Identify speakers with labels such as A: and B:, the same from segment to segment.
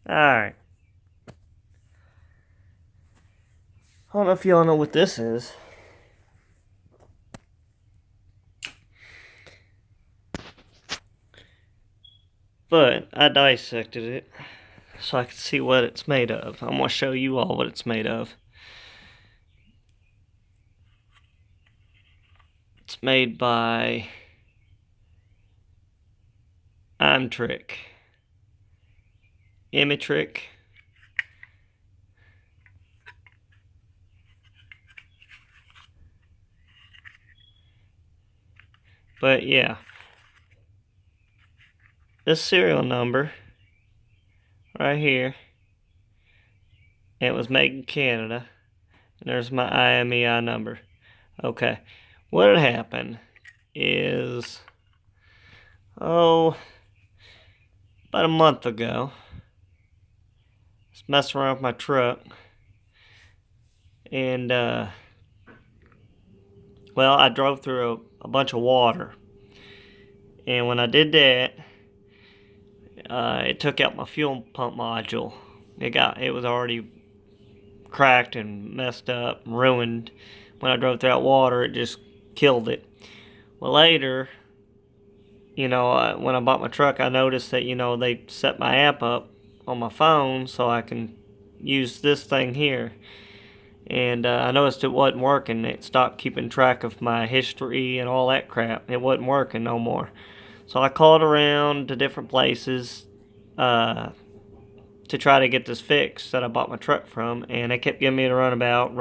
A: Alright. I don't know if y'all know what this is. But I dissected it so I could see what it's made of. I'm going to show you all what it's made of. It's made by Imetrik. Imetrik. But yeah. This serial number right here. It was made in Canada. And there's my IMEI number. Okay. What had happened is, about a month ago, I was messing around with my truck. And, well, I drove through a bunch of water. And when I did that, it took out my fuel pump module. It was already cracked and messed up and ruined. When I drove through that water, it just killed it. Well, later, when I bought my truck, I noticed that, they set my app up on my phone so I can use this thing here. And I noticed it wasn't working. It stopped keeping track of my history and all that crap. It wasn't working no more. So I called around to different places to try to get this fixed that I bought my truck from, and they kept giving me the runabout.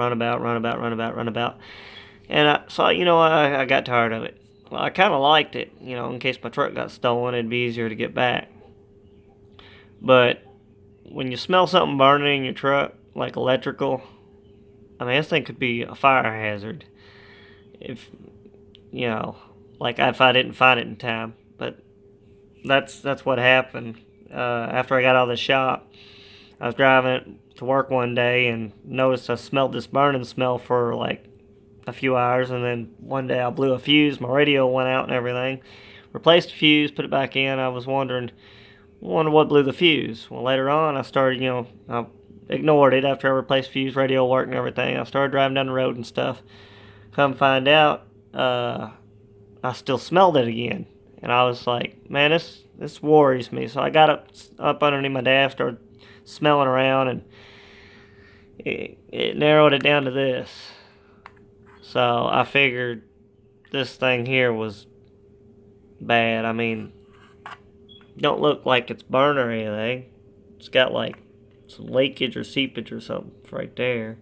A: And I got tired of it. Well, I kind of liked it, in case my truck got stolen, it'd be easier to get back. But when you smell something burning in your truck, like electrical, I mean, this thing could be a fire hazard. If I didn't find it in time. But that's what happened. After I got out of the shop, I was driving it to work one day and noticed I smelled this burning smell for like a few hours, and then one day I blew a fuse. My radio went out and everything. Replaced the fuse, put it back in. I was wondering what blew the fuse. Well, later on, I started, I ignored it after I replaced fuse, radio worked and everything. I started driving down the road and stuff. Come find out, I still smelled it again. And I was like, man, this worries me. So I got up underneath my dash, started smelling around, and it narrowed it down to this. So I figured this thing here was bad. I mean, don't look like it's burned or anything. It's got like some leakage or seepage or something right there.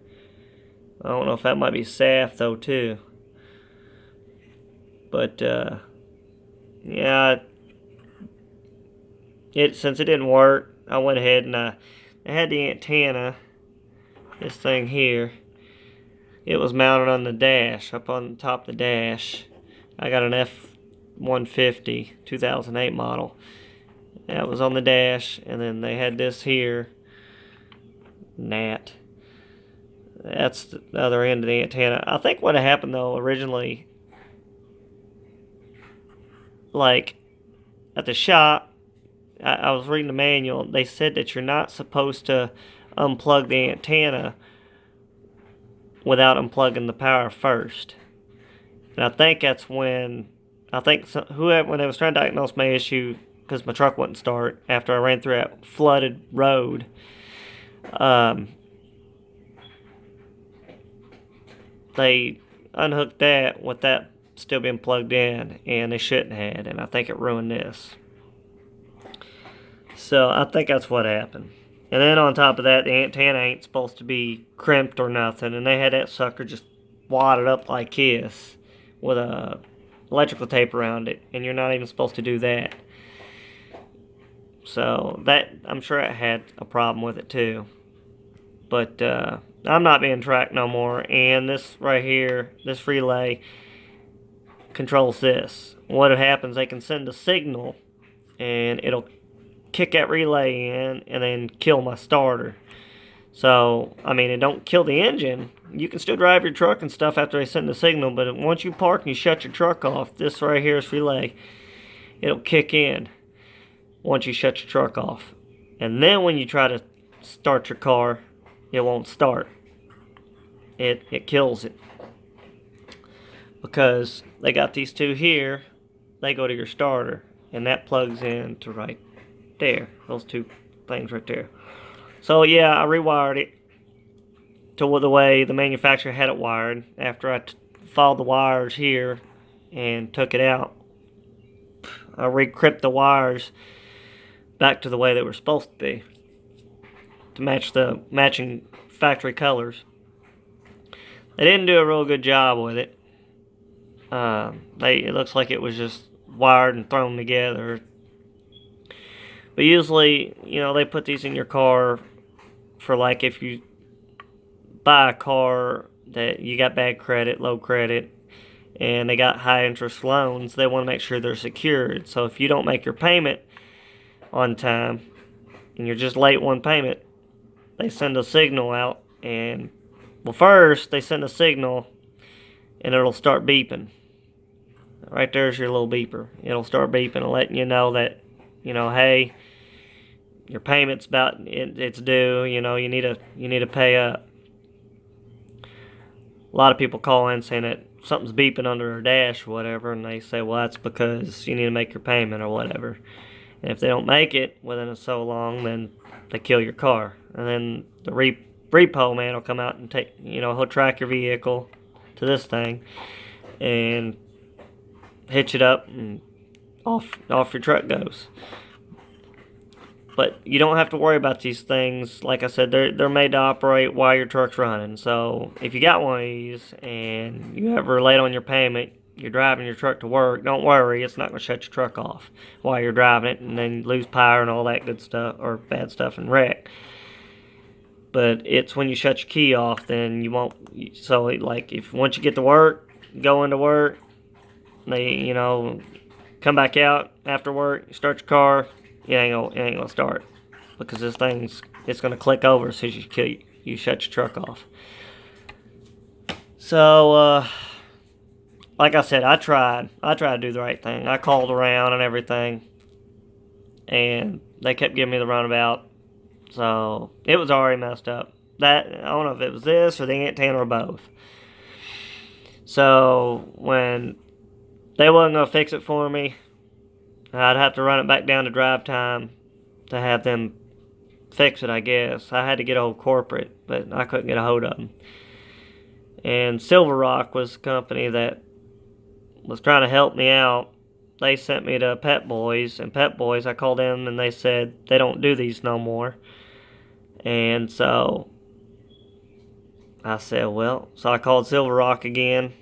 A: I don't know if that might be SAF though too. But yeah, since it didn't work, I went ahead and I had the antenna, this thing here. It was mounted on the dash, up on top of the dash. I got an F-150 2008 model. That was on the dash, and then they had this here, Nat. That's the other end of the antenna. I think what happened though originally, like at the shop, I was reading the manual. They said that you're not supposed to unplug the antenna without unplugging the power first. And I think that's when when they was trying to diagnose my issue, because my truck wouldn't start after I ran through that flooded road. They unhooked that with that still being plugged in, and they shouldn't have, and I think it ruined this. So I think that's what happened. And then on top of that, the antenna ain't supposed to be crimped or nothing, and they had that sucker just wadded up like this with a electrical tape around it, and you're not even supposed to do that. So that, I'm sure it had a problem with it too. But I'm not being tracked no more, and this right here, this relay controls this. What happens, they can send a signal, and it'll kick that relay in and then kill my starter. So, I mean, it don't kill the engine. You can still drive your truck and stuff after they send the signal, but once you park and you shut your truck off, this right here is relay. It'll kick in once you shut your truck off. And then when you try to start your car, it won't start. It kills it. Because they got these two here, they go to your starter, and that plugs into right there. Those two things right there. So yeah, I rewired it to the way the manufacturer had it wired. After I followed the wires here and took it out, I recrypted the wires back to the way they were supposed to be, to match the matching factory colors. They didn't do a real good job with it. It looks like it was just wired and thrown together. But usually, they put these in your car for, like, if you buy a car that you got bad credit, low credit, and they got high interest loans, they want to make sure they're secured. So if you don't make your payment on time and you're just late one payment, they send a signal out, and first they send a signal and it'll start beeping. Right there's your little beeper. It'll start beeping and letting you know that, hey, your payment's it's due. You need to pay up. A lot of people call in saying that something's beeping under their dash or whatever, and they say, well, that's because you need to make your payment or whatever. And if they don't make it within so long, then they kill your car. And then the repo man will come out and he'll track your vehicle to this thing and hitch it up, and off your truck goes. But you don't have to worry about these things. Like I said, they're made to operate while your truck's running. So if you got one of these and you ever late on your payment, you're driving your truck to work, don't worry, it's not going to shut your truck off while you're driving it, and then you lose power and all that good stuff, or bad stuff, and wreck. But it's when you shut your key off, then you won't. So like, if once you get to work, go into work, they come back out after work, you start your car, it ain't gonna start, because this it's gonna click over as soon as you shut your truck off. So like I said, I tried to do the right thing. I called around and everything, and they kept giving me the runabout. So it was already messed up. I don't know if it was this or the antenna or both. So when they wasn't going to fix it for me, I'd have to run it back down to drive time to have them fix it, I guess. I had to get a hold of corporate, but I couldn't get a hold of them. And Silver Rock was the company that was trying to help me out. They sent me to Pep Boys, and Pep Boys, I called them and they said they don't do these no more. And so I said, so I called Silver Rock again,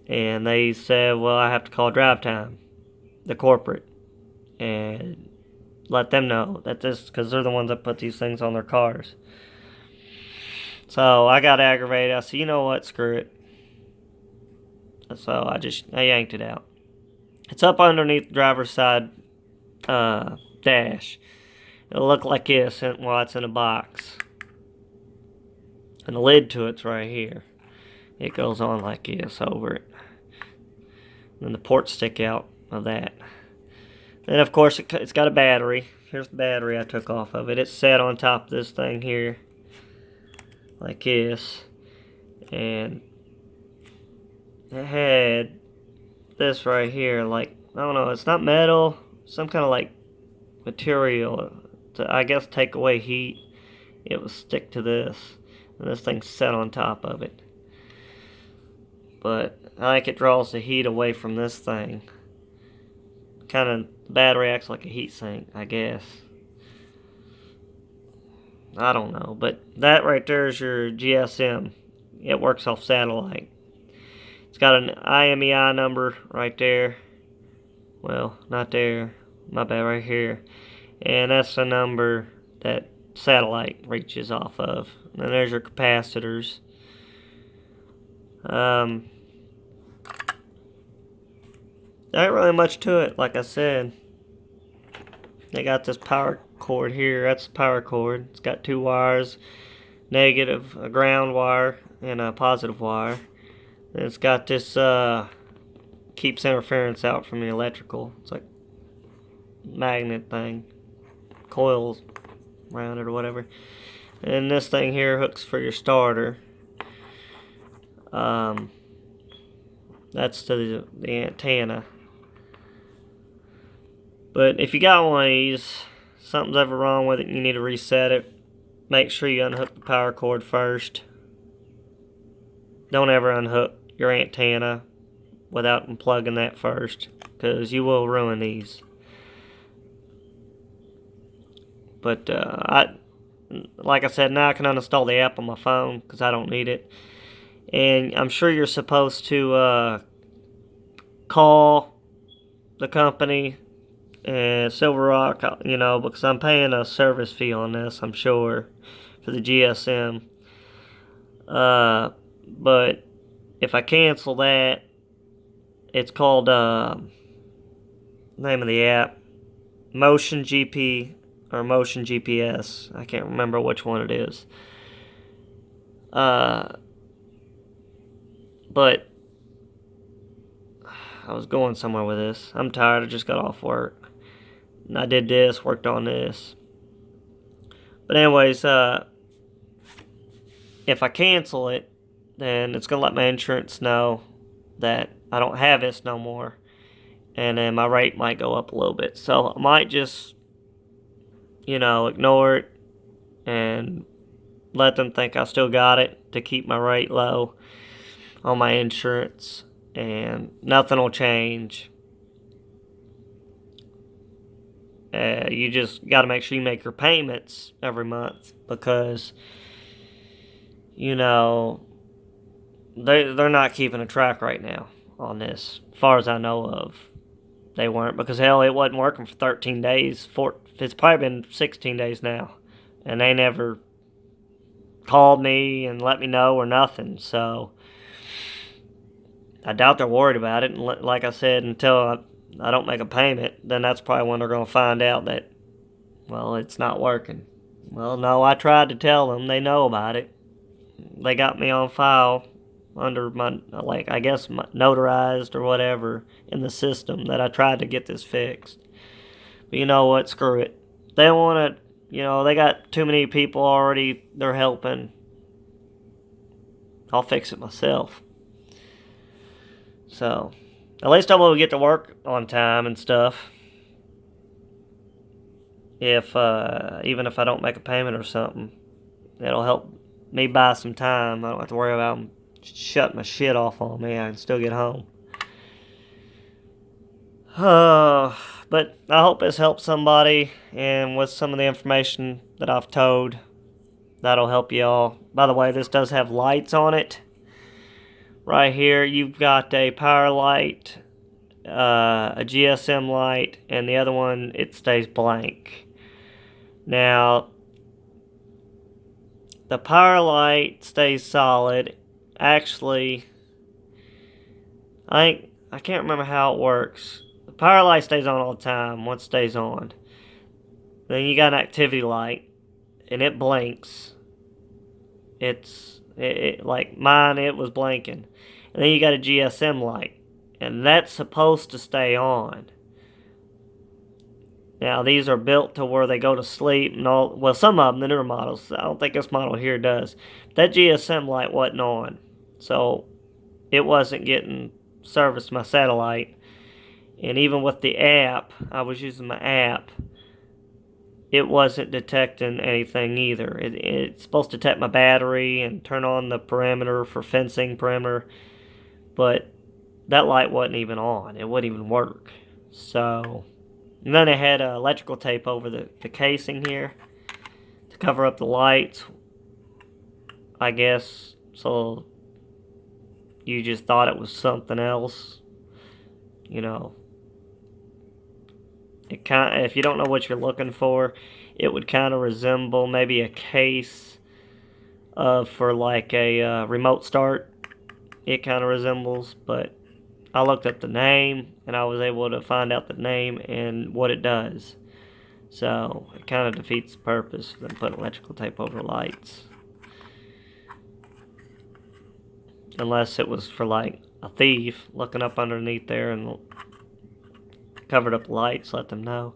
A: and they said, I have to call Drive Time, the corporate, and let them know that because they're the ones that put these things on their cars. So I got aggravated. I said, you know what, screw it. So I yanked it out. It's up underneath the driver's side dash. It'll look like this while it's in a box. And the lid to it's right here. It goes on like this over it. And then the ports stick out of that. Then of course it's got a battery. Here's the battery I took off of it. It's set on top of this thing here, like this. And it had this right here, like, I don't know, it's not metal, some kind of like material to, I guess, take away heat. It will stick to this, and this thing's set on top of it. But I think it draws the heat away from this thing. Kind of, the battery acts like a heat sink, I guess. I don't know, but that right there is your GSM. It works off satellite. It's got an IMEI number right there. Well, not there. My bad, right here. And that's the number that satellite reaches off of. And then there's your capacitors. There ain't really much to it, like I said. They got this power cord here. That's the power cord. It's got two wires. Negative, a ground wire, and a positive wire. And it's got this, keeps interference out from the electrical. It's like magnet thing. Coils rounded or whatever. And this thing here hooks for your starter. That's to the antenna. But if you got one of these, something's ever wrong with it and you need to reset it, make sure you unhook the power cord first. Don't ever unhook your antenna without unplugging that first, because you will ruin these. But like I said, now I can uninstall the app on my phone because I don't need it. And I'm sure you're supposed to call the company and Silver Rock, because I'm paying a service fee on this, I'm sure, for the GSM. But if I cancel that, it's called, name of the app, Motion GP or Motion GPS. I can't remember which one it is. But I was going somewhere with this. I'm tired. I just got off work. And I did this, worked on this. But anyways, if I cancel it, then it's going to let my insurance know that I don't have this no more. And then my rate might go up a little bit. So I might just, ignore it and let them think I still got it to keep my rate low on my insurance. And nothing will change. You just got to make sure you make your payments every month, because they're not keeping a track right now on this, as far as I know of. They weren't, because hell, it wasn't working for 13 days. It's probably been 16 days now, and they never called me and let me know or nothing. So I doubt they're worried about it. And like I said, until I don't make a payment, then that's probably when they're going to find out that, well, it's not working. Well, no, I tried to tell them. They know about it. They got me on file under my, I guess, my notarized or whatever in the system that I tried to get this fixed. But you know what? Screw it. They want to, they got too many people already they're helping. I'll fix it myself. So, at least I'll be able to get to work on time and stuff. Even if I don't make a payment or something, it'll help me buy some time. I don't have to worry about them shutting my shit off on me. I can still get home. But I hope this helps somebody, and with some of the information that I've told, that'll help y'all. By the way, this does have lights on it. Right here, you've got a power light, a GSM light, and the other one, it stays blank. Now, the power light stays solid. Actually, I can't remember how it works. The power light stays on all the time once it stays on. Then you got an activity light, and it blinks. Like mine, it was blinking. And then you got a GSM light, and that's supposed to stay on. Now, these are built to where they go to sleep and all. Well, some of them, the newer models. I don't think this model here does. That GSM light wasn't on, so it wasn't getting service to my satellite. And even with the app, I was using my app, it wasn't detecting anything either. It's supposed to detect my battery and turn on the perimeter for fencing perimeter, but that light wasn't even on. It wouldn't even work. So, and then they had electrical tape over the casing here to cover up the lights, I guess, so you just thought it was something else, if you don't know what you're looking for, it would kind of resemble maybe a case for like a remote start. It kind of resembles, but I looked up the name and I was able to find out the name and what it does. So it kind of defeats the purpose of them putting electrical tape over lights. Unless it was for like a thief looking up underneath there and covered up lights, let them know.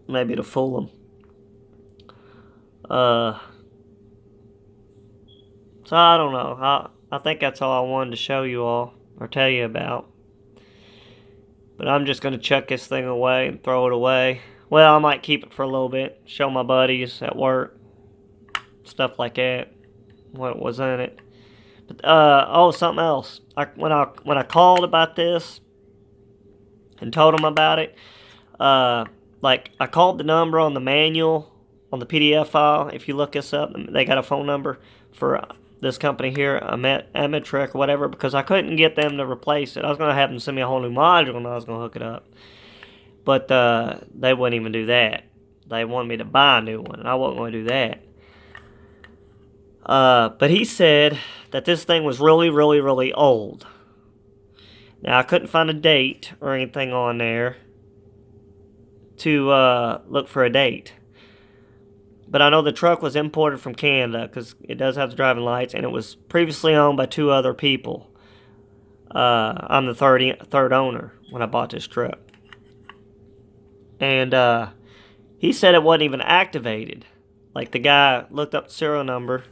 A: Maybe to fool them. So I don't know. I think that's all I wanted to show you all or tell you about. But I'm just going to chuck this thing away and throw it away. Well, I might keep it for a little bit, show my buddies at work, stuff like that, what was in it. But oh, something else. When I called about this and told them about it, like I called the number on the manual on the PDF file. If you look this up, they got a phone number for this company here, Imetrik or whatever, because I couldn't get them to replace it. I was going to have them send me a whole new module and I was going to hook it up. But they wouldn't even do that. They wanted me to buy a new one, and I wasn't going to do that. But he said that this thing was really, really, really old. Now, I couldn't find a date or anything on there to look for a date. But I know the truck was imported from Canada because it does have the driving lights, and it was previously owned by 2 other people. I'm the third owner when I bought this truck. And he said it wasn't even activated. Like the guy looked up the serial number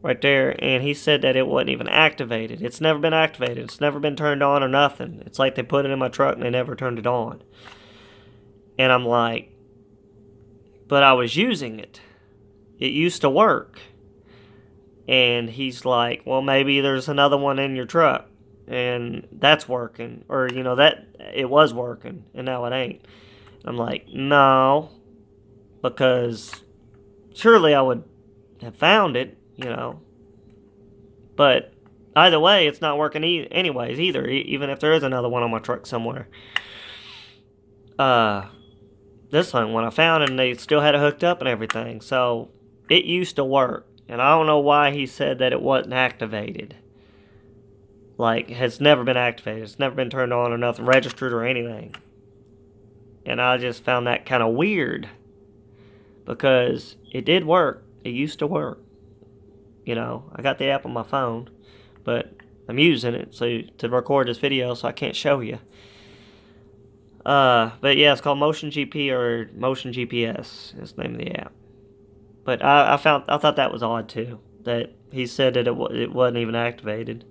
A: right there, and he said that it wasn't even activated. It's never been activated. It's never been turned on or nothing. It's like they put it in my truck and they never turned it on. And I'm like, but I was using it. It used to work. And he's like, well, maybe there's another one in your truck and that's working. Or, you know, that it was working and now it ain't. I'm like, no, because surely I would have found it, you know. But either way, it's not working anyways either, even if there is another one on my truck somewhere. This one, when I found it, and they still had it hooked up and everything. So it used to work. And I don't know why he said that it wasn't activated. Like, it's never been activated. It's never been turned on or nothing, registered or anything. And I just found that kind of weird. Because it did work. It used to work. You know, I got the app on my phone. But I'm using it to record this video, so I can't show you. But yeah, it's called Motion GP or Motion GPS. Is the name of the app. But I thought that was odd too. That he said that it wasn't even activated.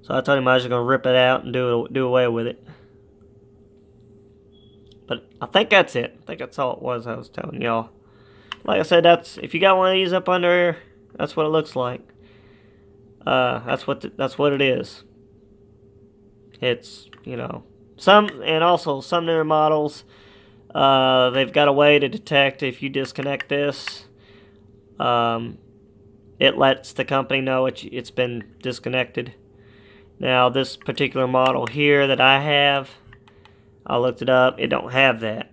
A: So I told him I was just gonna rip it out and do away with it. But I think that's it. I think that's all it was I was telling y'all. Like I said, if you got one of these up under here, that's what it looks like. That's what it is. It's, you know, some newer models. They've got a way to detect if you disconnect this. It lets the company know it's been disconnected. Now, this particular model here that I have, I looked it up. It don't have that.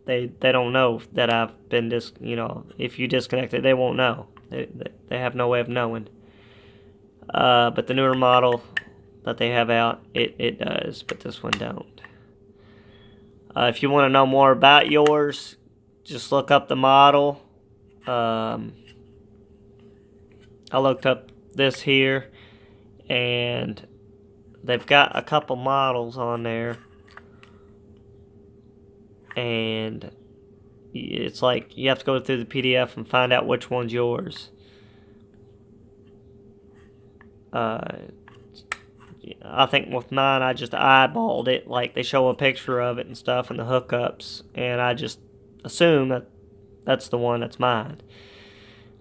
A: They don't know that I've been if you disconnect it, they won't know. They have no way of knowing. But the newer model that they have out, it does, but this one don't. If you want to know more about yours, just look up the model. I looked up this here, and they've got a couple models on there. And it's like you have to go through the PDF and find out which one's yours. I think with mine, I just eyeballed it. Like, they show a picture of it and stuff and the hookups. And I just assume that that's the one that's mine.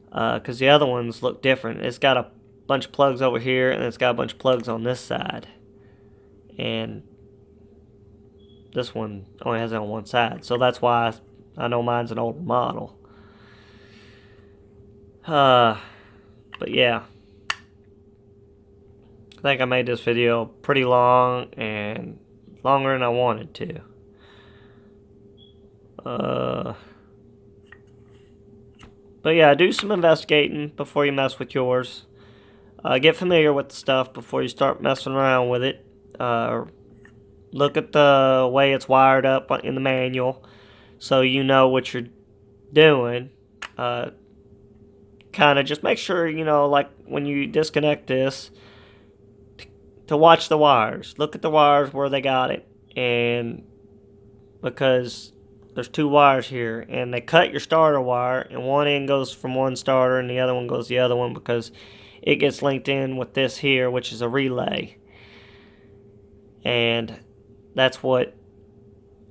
A: Because the other ones look different. It's got a bunch of plugs over here, and it's got a bunch of plugs on this side. And this one only has it on one side. So that's why I know mine's an older model. But yeah. I think I made this video pretty long and longer than I wanted to. But yeah, do some investigating before you mess with yours. Get familiar with the stuff before you start messing around with it. Look at the way it's wired up in the manual so you know what you're doing. Kind of just make sure, you know, like when you disconnect this, to watch the wires. Look at the wires where they got it. And because there's two wires here, and they cut your starter wire, and one end goes from one starter and the other one goes the other one, because it gets linked in with this here, which is a relay, and that's what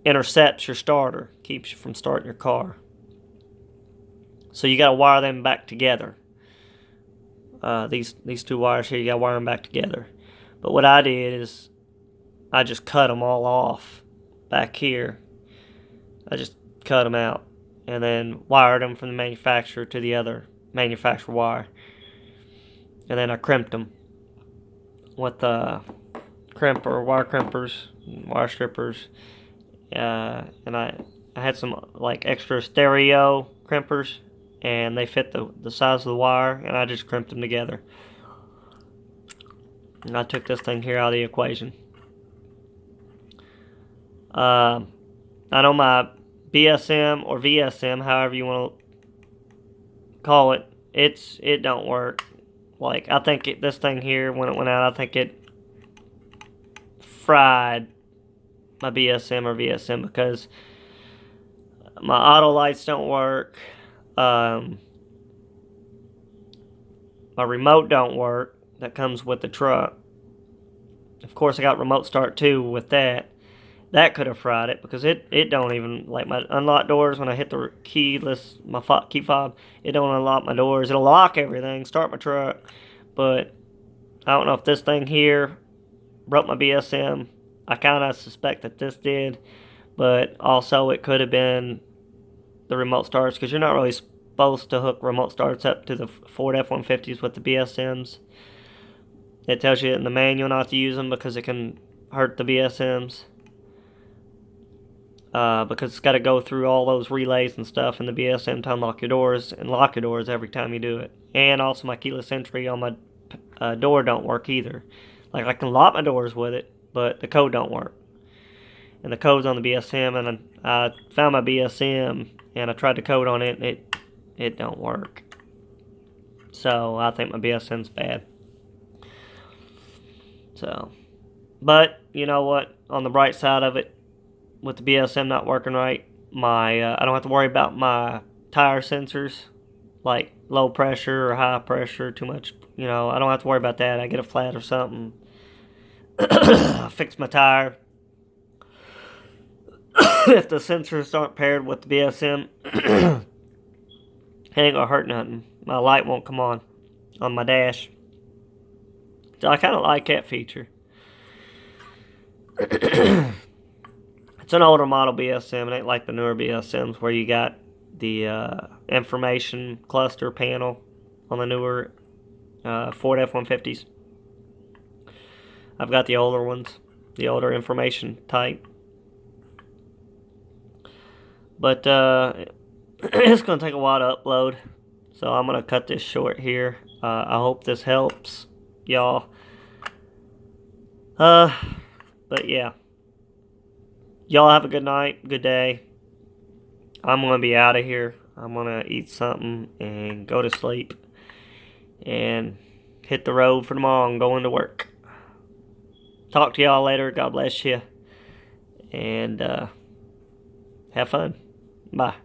A: intercepts your starter, keeps you from starting your car. So you got to wire them back together. These two wires here, you got to wire them back together. But what I did is I just cut them all off back here. I just cut them out and then wired them from the manufacturer to the other manufacturer wire. And then I crimped them with wire crimpers, wire strippers. And I had some like extra stereo crimpers, and they fit the size of the wire, and I just crimped them together. And I took this thing here out of the equation. I know my BSM or VSM, however you want to call it, it don't work. Like, I think this thing here, when it went out, I think it fried my BSM or VSM, because my auto lights don't work. My remote don't work that comes with the truck. Of course, I got remote start too with that. That could have fried it, because it don't even, like, my unlock doors, when I hit the keyless, my key fob, it don't unlock my doors. It'll lock everything, start my truck, but I don't know if this thing here broke my BSM. I kind of suspect that this did, but also it could have been the remote starts, because you're not really supposed to hook remote starts up to the Ford F-150s with the BSMs. It tells you in the manual not to use them, because it can hurt the BSMs. Because it's got to go through all those relays and stuff in the BSM to unlock your doors, and lock your doors every time you do it. And also my keyless entry on my door don't work either. Like, I can lock my doors with it, but the code don't work. And the code's on the BSM, and I found my BSM, and I tried the code on it, and it don't work. So I think my BSM's bad. So, but you know what? On the bright side of it, with the BSM not working right, I don't have to worry about my tire sensors, like low pressure or high pressure, too much. I don't have to worry about that. I get a flat or something, I fix my tire. If the sensors aren't paired with the BSM, it ain't gonna hurt nothing. My light won't come on my dash. So I kind of like that feature. It's an older model BSM. It ain't like the newer BSMs where you got the information cluster panel on the newer Ford F-150s. I've got the older ones, the older information type. But it's going to take a while to upload, so I'm going to cut this short here. I hope this helps y'all. But yeah. Y'all have a good night, good day. I'm going to be out of here. I'm going to eat something and go to sleep. And hit the road for tomorrow and going to work. Talk to y'all later. God bless you. And have fun. Bye.